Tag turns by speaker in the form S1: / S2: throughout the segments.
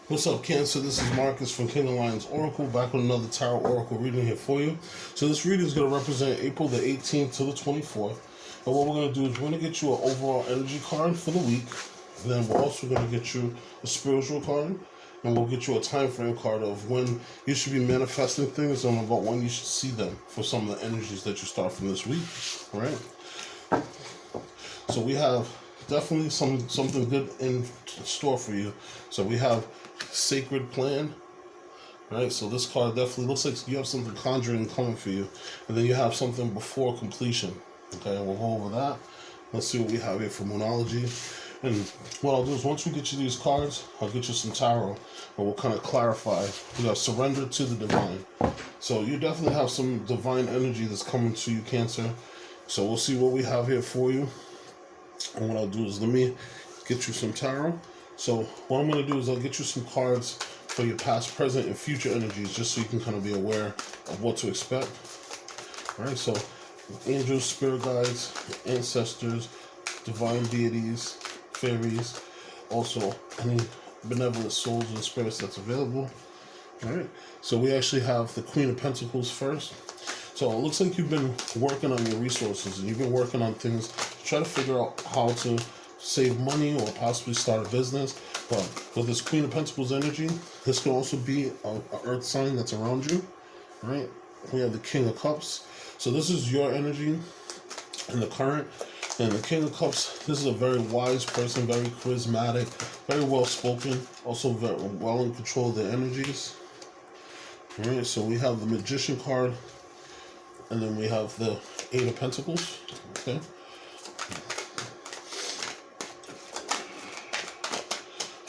S1: What's up, Cancer? This is Marcus from King of Lions Oracle, back with another Tao Oracle reading here for you. So this reading is going to represent April the 18th to the 24th. And what we're going to do is we're going to get you an overall energy card for the week. And then we're also going to get you a spiritual card. And we'll get you a time frame card of when you should be manifesting things and about when you should see them for some of the energies that you start from this week. All right? So we have definitely something good in store for you. So we have Sacred Plan. Right, so this card definitely looks like you have something conjuring coming for you. And then you have something before completion. Okay, we'll go over that. Let's see what we have here for Moonology. And what I'll do is once we get you these cards, I'll get you some tarot. And we'll kind of clarify. We have surrender to the divine. So you definitely have some divine energy that's coming to you, Cancer. So we'll see what we have here for you. And what I'll do is let me get you some tarot. So what I'm going to do is I'll get you some cards for your past, present, and future energies, just so you can kind of be aware of what to expect. All right, so angels, spirit guides, ancestors, divine deities, fairies, also any benevolent souls and spirits that's available. All right, so we actually have the Queen of Pentacles first. So it looks like you've been working on your resources and you've been working on things to try to figure out how to save money or possibly start a business. But with this Queen of Pentacles energy, this can also be an earth sign that's around you, right? We have the King of Cups. So this is your energy in the current. And the King of Cups, this is a very wise person, very charismatic, very well spoken, also very well in control of their energies. All right, so we have the Magician card, and then we have the Eight of Pentacles. Okay.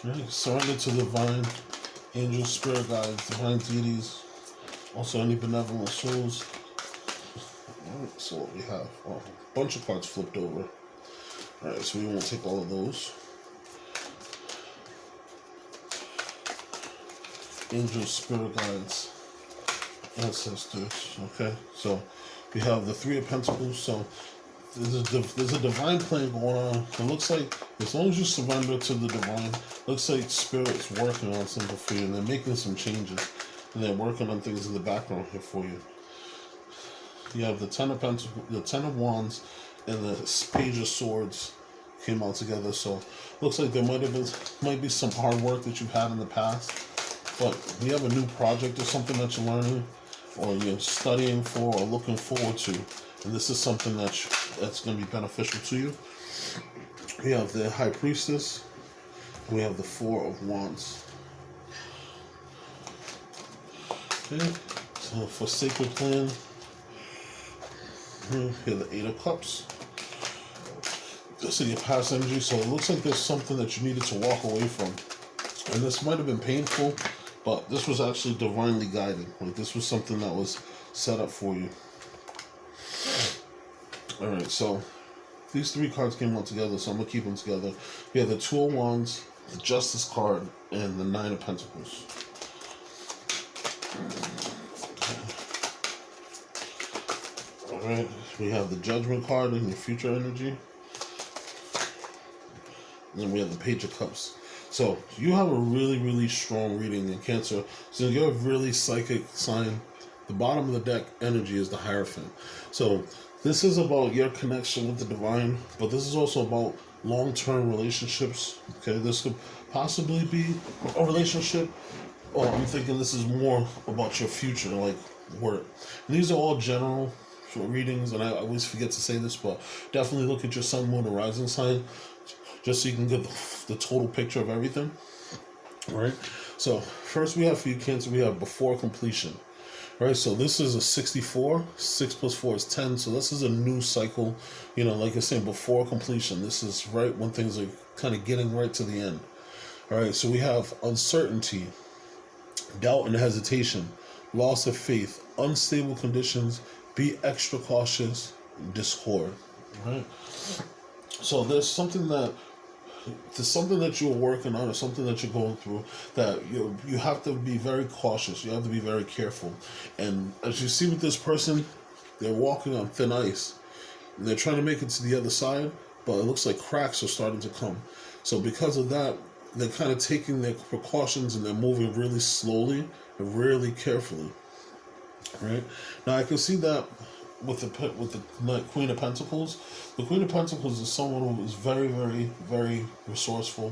S1: Right. Surrender to the divine, angels, spirit guides, divine deities, also any benevolent souls. Alright, so what we have, a bunch of cards flipped over. Alright, so we won't take all of those. Angels, spirit guides, ancestors. Okay, so we have the Three of Pentacles. So there's a divine plan going on. It looks like as long as you surrender to the divine, looks like Spirit's working on something for you, and they're making some changes, and they're working on things in the background here for you. You have the Ten of Pentacles, the Ten of Wands, and the Page of Swords came out together. So looks like there might be some hard work that you've had in the past, but you have a new project or something that you're learning, or you're studying for, or looking forward to. And this is something that's going to be beneficial to you. We have the High Priestess. We have the Four of Wands. Okay, so for Sacred Plan, we have the Eight of Cups. This is your past energy, so it looks like there's something that you needed to walk away from. And this might have been painful, but this was actually divinely guided. Like this was something that was set up for you. Alright, so these three cards came out together, so I'm going to keep them together. We have the Two of Wands, the Justice card, and the Nine of Pentacles. Alright, we have the Judgment card and your future energy. And then we have the Page of Cups. So you have a really, really strong reading in Cancer. So you're a really psychic sign. The bottom of the deck energy is the Hierophant. So this is about your connection with the divine, but this is also about long-term relationships. Okay, this could possibly be a relationship, or I'm thinking this is more about your future, like work. And these are all general readings, and I always forget to say this, but definitely look at your sun, moon, and rising sign, just so you can get the total picture of everything. All right. So first we have for you, Cancer, we have before completion. Right, so this is a 64. 6 plus 4 is 10. So this is a new cycle. You know, like I said, before completion. This is right when things are kind of getting right to the end. All right, so we have uncertainty, doubt and hesitation, loss of faith, unstable conditions, be extra cautious, discord. Right. So there's something that you're working on, or something that you're going through, that you have to be very cautious. You have to be very careful. And as you see with this person, they're walking on thin ice. And they're trying to make it to the other side, but it looks like cracks are starting to come. So because of that, they're kind of taking their precautions and they're moving really slowly and really carefully. Right now, I can see that with the Queen of Pentacles. The Queen of Pentacles is someone who is very, very, very resourceful,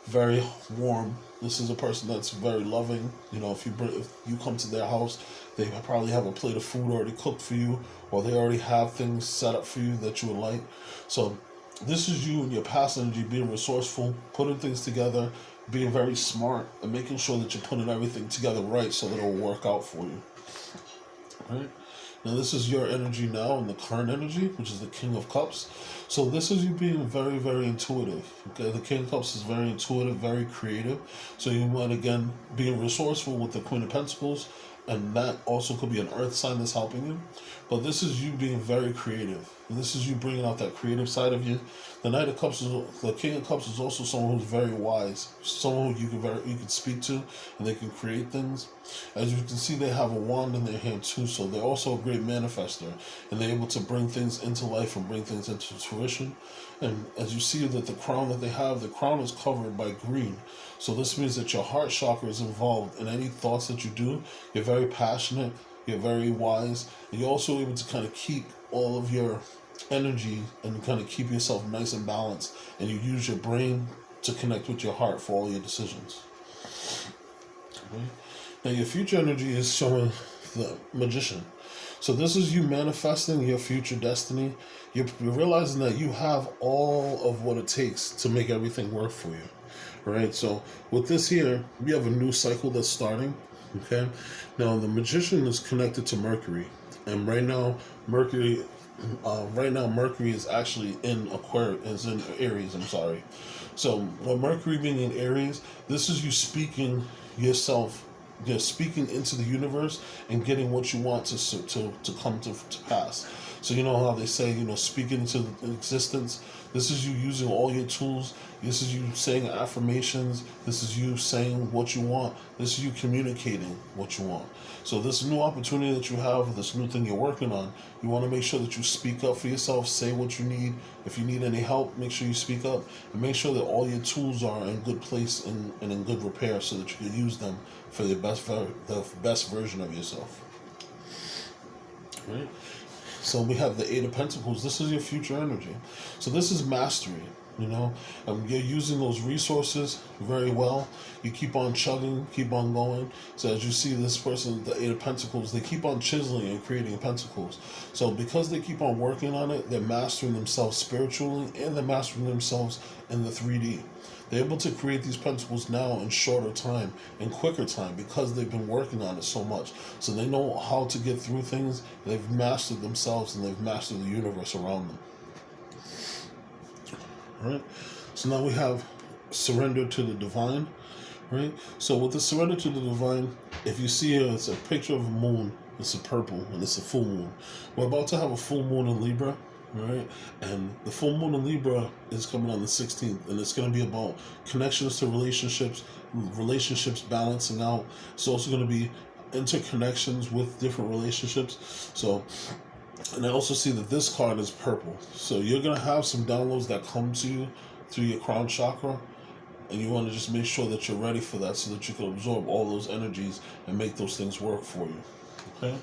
S1: very warm. This is a person that's very loving. You know, if you come to their house, they probably have a plate of food already cooked for you, or they already have things set up for you that you would like. So this is you and your past energy being resourceful, putting things together, being very smart, and making sure that you're putting everything together right so that it will work out for you. Right? Now this is your energy now and the current energy, which is the King of Cups. So this is you being very, very intuitive. Okay, the King of Cups is very intuitive, very creative. So you might again be resourceful with the Queen of Pentacles, and that also could be an earth sign that's helping you. But this is you being very creative. And this is you bringing out that creative side of you. The Knight of Cups the King of Cups is also someone who's very wise, someone who you can speak to, and they can create things. As you can see, they have a wand in their hand too, so they're also a great manifester, and they're able to bring things into life and bring things into fruition. And as you see that the crown that they have, the crown is covered by green. So this means that your heart chakra is involved in any thoughts that you do. You're very passionate, you're very wise, and you're also able to kind of keep all of your energy and kind of keep yourself nice and balanced, and you use your brain to connect with your heart for all your decisions. Okay. Now your future energy is showing the Magician. So this is you manifesting your future destiny. You're realizing that you have all of what it takes to make everything work for you. Right? So with this here, we have a new cycle that's starting. Okay. Now the Magician is connected to Mercury, and right now Mercury is actually in Aries. I'm sorry. So with Mercury being in Aries, this is you speaking yourself. You're speaking into the universe and getting what you want to come to pass. So you know how they say, speaking into existence. This is you using all your tools. This is you saying affirmations. This is you saying what you want. This is you communicating what you want. So this new opportunity that you have, this new thing you're working on, you want to make sure that you speak up for yourself, say what you need. If you need any help, make sure you speak up, and make sure that all your tools are in good place and in good repair so that you can use them for the best version of yourself. Right? So we have the Eight of Pentacles. This is your future energy. So this is mastery. You're using those resources very well. You keep on chugging, keep on going. So as you see this person, the Eight of Pentacles, they keep on chiseling and creating pentacles. So because they keep on working on it, they're mastering themselves spiritually, and they're mastering themselves in the 3D. They're able to create these pentacles now in shorter time, in quicker time, because they've been working on it so much. So they know how to get through things. They've mastered themselves, and they've mastered the universe around them. Right? So now we have surrender to the divine. Right? So with the surrender to the divine, if you see here, it's a picture of a moon. It's a purple, and it's a full moon. We're about to have a full moon in Libra. Right? And the full moon in Libra is coming on the 16th, and it's going to be about connections to relationships balancing out. It's also going to be interconnections with different relationships. So, and I also see that this card is purple. So you're going to have some downloads that come to you through your crown chakra, and you want to just make sure that you're ready for that so that you can absorb all those energies and make those things work for you. Okay?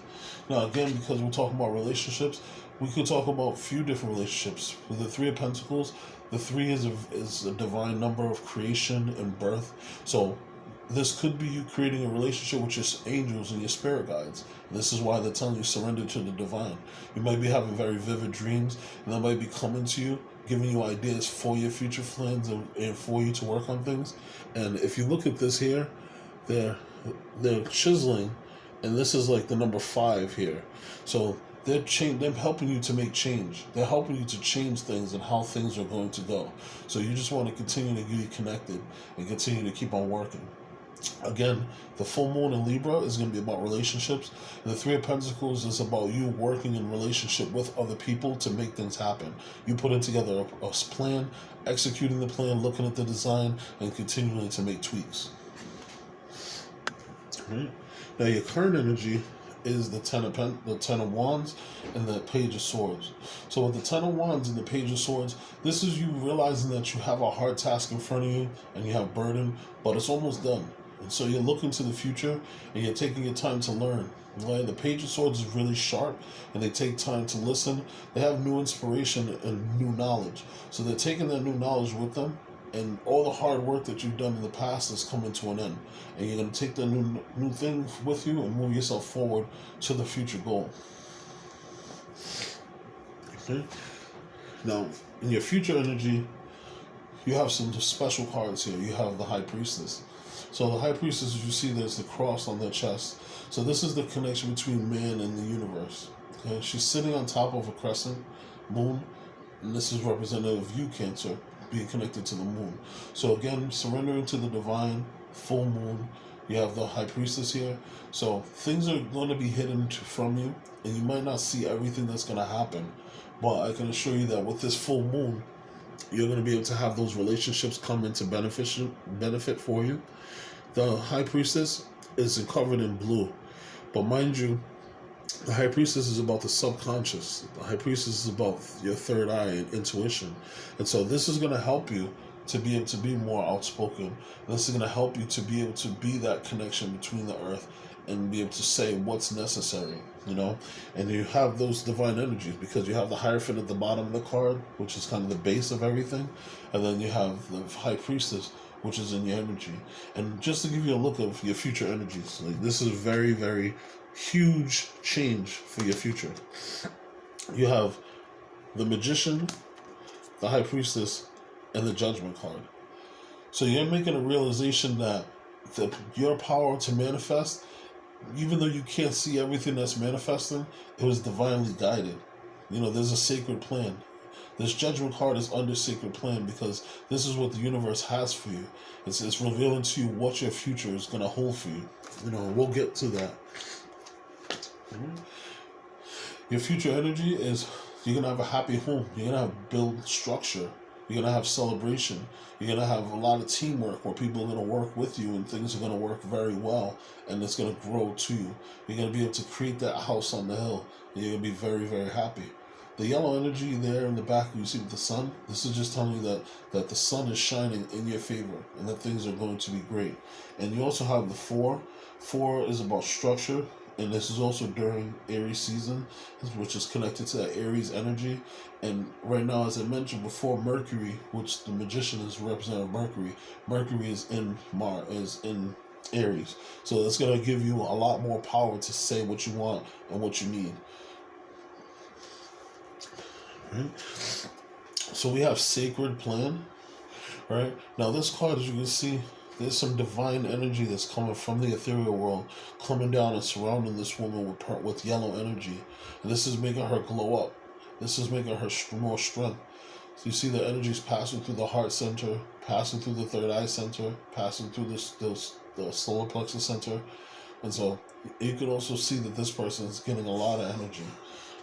S1: Now, again, because we're talking about relationships, we could talk about a few different relationships. With the Three of Pentacles, the 3 is a divine number of creation and birth. So this could be you creating a relationship with your angels and your spirit guides. And this is why they're telling you surrender to the divine. You might be having very vivid dreams, and they might be coming to you, giving you ideas for your future plans and for you to work on things. And if you look at this here, they're chiseling, and this is like the number 5 here. So they're helping you to make change. They're helping you to change things and how things are going to go. So you just want to continue to be connected and continue to keep on working. Again, the full moon in Libra is going to be about relationships. And the Three of Pentacles is about you working in relationship with other people to make things happen. You putting together a plan, executing the plan, looking at the design, and continuing to make tweaks. Right? Now your current energy is the Ten of Wands and the Page of Swords. So So with the Ten of Wands and the Page of Swords, this is you realizing that you have a hard task in front of you and you have burden, but it's almost done. And so you're looking to the future and you're taking your time to learn. The Page of Swords is really sharp and they take time to listen. They have new inspiration and new knowledge. So they're taking that new knowledge with them, and all the hard work that you've done in the past is coming to an end. And you're going to take the new thing with you and move yourself forward to the future goal. Okay? Now, in your future energy, you have some special cards here. You have the High Priestess. So the High Priestess, as you see, there's the cross on their chest. So this is the connection between man and the universe. Okay? She's sitting on top of a crescent moon, and this is representative of you, Cancer, being connected to the moon. So again, surrendering to the divine, full moon. You have the High Priestess here. So things are going to be hidden from you, and you might not see everything that's going to happen. But I can assure you that with this full moon, you're going to be able to have those relationships come into benefit for you. The High Priestess is covered in blue. But mind you, the High Priestess is about the subconscious. The High Priestess is about your third eye and intuition. And so this is going to help you to be able to be more outspoken. This is going to help you to be able to be that connection between the earth and be able to say what's necessary, And you have those divine energies because you have the Hierophant at the bottom of the card, which is kind of the base of everything. And then you have the High Priestess, which is in your energy. And just to give you a look of your future energies, this is very, very huge change for your future. You have the Magician, the High Priestess, and the Judgment card. So you're making a realization that your power to manifest, even though you can't see everything that's manifesting, it was divinely guided. There's a sacred plan. This Judgment card is under sacred plan because this is what the universe has for you. It's revealing to you what your future is going to hold for you. We'll get to that. Your future energy is you're going to have a happy home. You're going to have build structure. You're going to have celebration. You're going to have a lot of teamwork where people are going to work with you and things are going to work very well and it's going to grow to you. You're going to be able to create that house on the hill and you're going to be very, very happy. The yellow energy there in the back you see with the sun, this is just telling you that the sun is shining in your favor and that things are going to be great. And you also have the 4. 4 is about structure. And this is also during Aries season, which is connected to that Aries energy. And right now, as I mentioned before, Mercury, which the Magician is representative of Mercury, Mercury is in Aries. So it's going to give you a lot more power to say what you want and what you need. Right? So we have Sacred Plan. Right? Now this card, as you can see, there's some divine energy that's coming from the ethereal world, coming down and surrounding this woman with yellow energy. And this is making her glow up. This is making her more strength. So you see the energies passing through the heart center, passing through the third eye center, passing through the solar plexus center. And so you can also see that this person is getting a lot of energy.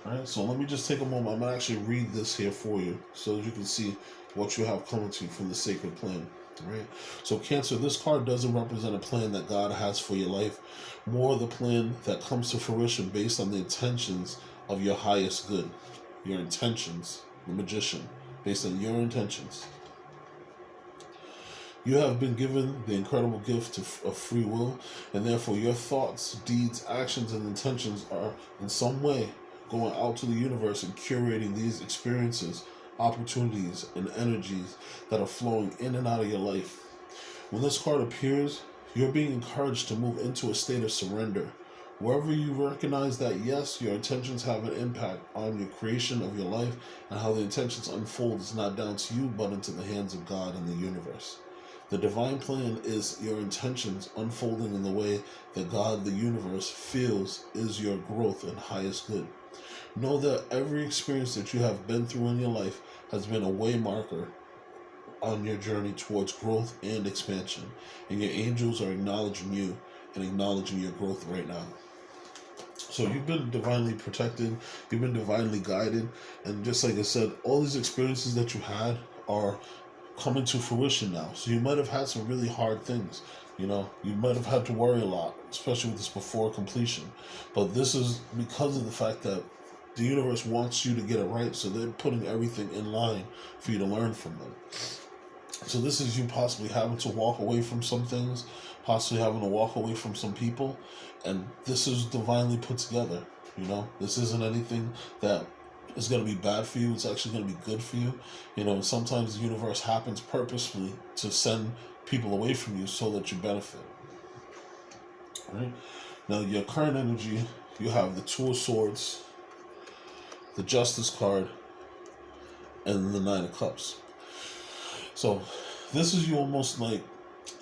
S1: All right, so let me just take a moment. I'm going to actually read this here for you so that you can see what you have coming to you from the Sacred Plan. Right. So Cancer, this card doesn't represent a plan that God has for your life, more the plan that comes to fruition based on the intentions of your highest good. Your intentions, the Magician, based on your intentions. You have been given the incredible gift of free will, and therefore your thoughts, deeds, actions, and intentions are in some way going out to the universe and curating these experiences, opportunities, and energies that are flowing in and out of your life. When this card appears, you're being encouraged to move into a state of surrender. Wherever you recognize that, yes, your intentions have an impact on your creation of your life, and how the intentions unfold is not down to you, but into the hands of God and the universe. The divine plan is your intentions unfolding in the way that God, the universe, feels is your growth and highest good. Know that every experience that you have been through in your life has been a way marker on your journey towards growth and expansion. And your angels are acknowledging you and acknowledging your growth right now. So you've been divinely protected, you've been divinely guided, and just like I said, all these experiences that you had are coming to fruition now. So you might have had some really hard things. You might have had to worry a lot, especially with this before completion. But this is because of the fact that the universe wants you to get it right, so they're putting everything in line for you to learn from them. So this is you possibly having to walk away from some things, possibly having to walk away from some people, and this is divinely put together. This isn't anything that is going to be bad for you. It's actually going to be good for you. Sometimes the universe happens purposefully to send people away from you so that you benefit. Right? Now, your current energy, you have the Two of Swords, the Justice card, and the Nine of Cups. So this is you almost like,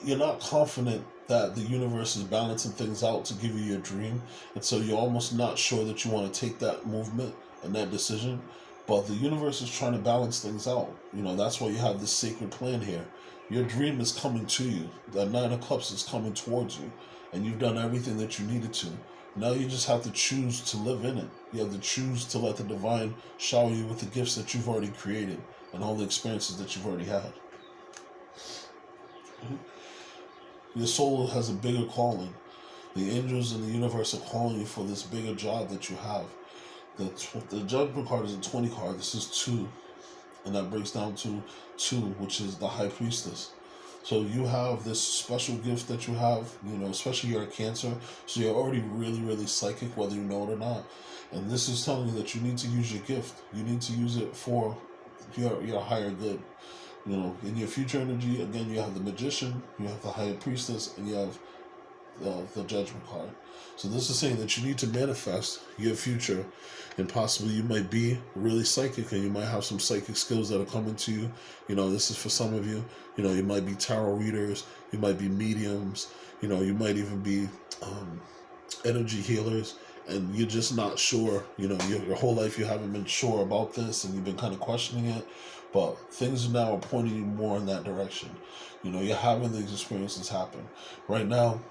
S1: you're not confident that the universe is balancing things out to give you your dream. And so you're almost not sure that you want to take that movement and that decision. But the universe is trying to balance things out. That's why you have this sacred plan here. Your dream is coming to you. The Nine of Cups is coming towards you. And you've done everything that you needed to. Now you just have to choose to live in it. You have to choose to let the divine shower you with the gifts that you've already created and all the experiences that you've already had. Your soul has a bigger calling. The angels in the universe are calling you for this bigger job that you have. The Judgment card is a 20 card. This is 2. And that breaks down to 2, which is the High Priestess. So you have this special gift that you have, especially you're a Cancer. So you're already really, really psychic, whether you know it or not. And this is telling you that you need to use your gift. You need to use it for your higher good. In your future energy, again, you have the Magician, you have the High Priestess, and you have the Judgment card. So this is saying that you need to manifest your future, and possibly you might be really psychic, and you might have some psychic skills that are coming to you. This is for some of you. You might be tarot readers, you might be mediums, you might even be energy healers, and you're just not sure. Your whole life you haven't been sure about this, and you've been kind of questioning it. But things now are pointing you more in that direction. You're having these experiences happen. Right now,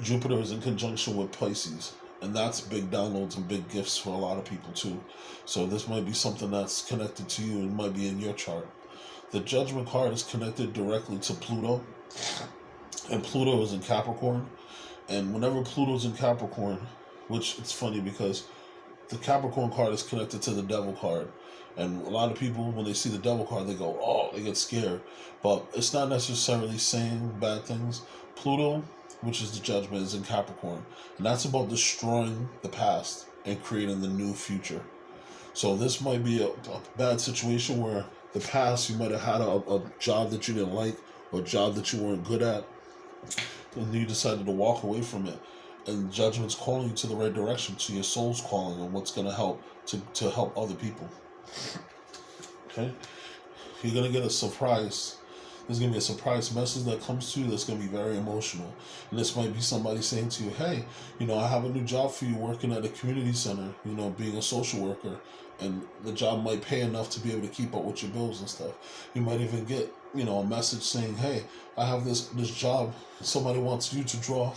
S1: Jupiter is in conjunction with Pisces, and that's big downloads and big gifts for a lot of people too. So this might be something that's connected to you and might be in your chart. The Judgment card is connected directly to Pluto, and Pluto is in Capricorn. And whenever Pluto's in Capricorn, which it's funny because the Capricorn card is connected to the Devil card. And a lot of people, when they see the Devil card, they go, oh, they get scared. But it's not necessarily saying bad things. Pluto, which is the Judgment, is in Capricorn. And that's about destroying the past and creating the new future. So this might be a bad situation where the past, you might have had a job that you didn't like, or a job that you weren't good at, and you decided to walk away from it. And Judgment's calling you to the right direction, to your soul's calling, and what's going to help to help other people. Okay? You're going to get a surprise. There's going to be a surprise message that comes to you that's going to be very emotional. And this might be somebody saying to you, hey, I have a new job for you working at a community center, being a social worker. And the job might pay enough to be able to keep up with your bills and stuff. You might even get, a message saying, hey, I have this job. Somebody wants you to draw,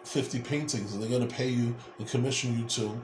S1: 50 paintings, and they're going to pay you and commission you to,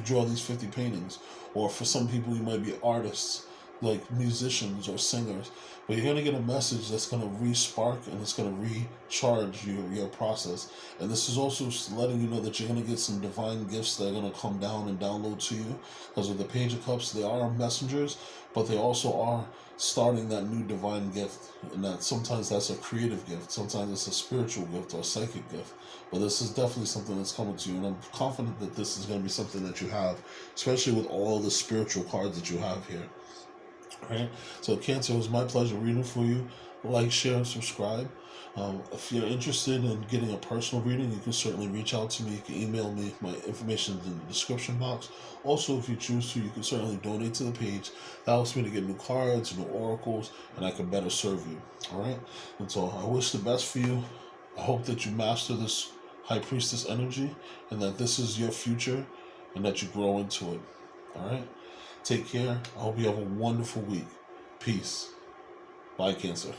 S1: draw these 50 paintings. Or for some people, you might be artists, like musicians or singers. But you're going to get a message that's going to re-spark and it's going to recharge your process. And this is also letting you know that you're going to get some divine gifts that are going to come down and download to you. Because with the Page of Cups, they are messengers, but they also are starting that new divine gift. And that sometimes that's a creative gift, sometimes it's a spiritual gift or a psychic gift. But this is definitely something that's coming to you. And I'm confident that this is going to be something that you have, especially with all the spiritual cards that you have here. Right? So Cancer, it was my pleasure reading for you. Like, share, and subscribe. If you're interested in getting a personal reading, you can certainly reach out to me. You can email me. My information is in the description box. Also, if you choose to, you can certainly donate to the page. That helps me to get new cards, new oracles, and I can better serve you. All right? And so I wish the best for you. I hope that you master this High Priestess energy and that this is your future and that you grow into it. All right? Take care. I hope you have a wonderful week. Peace. Bye, Cancer.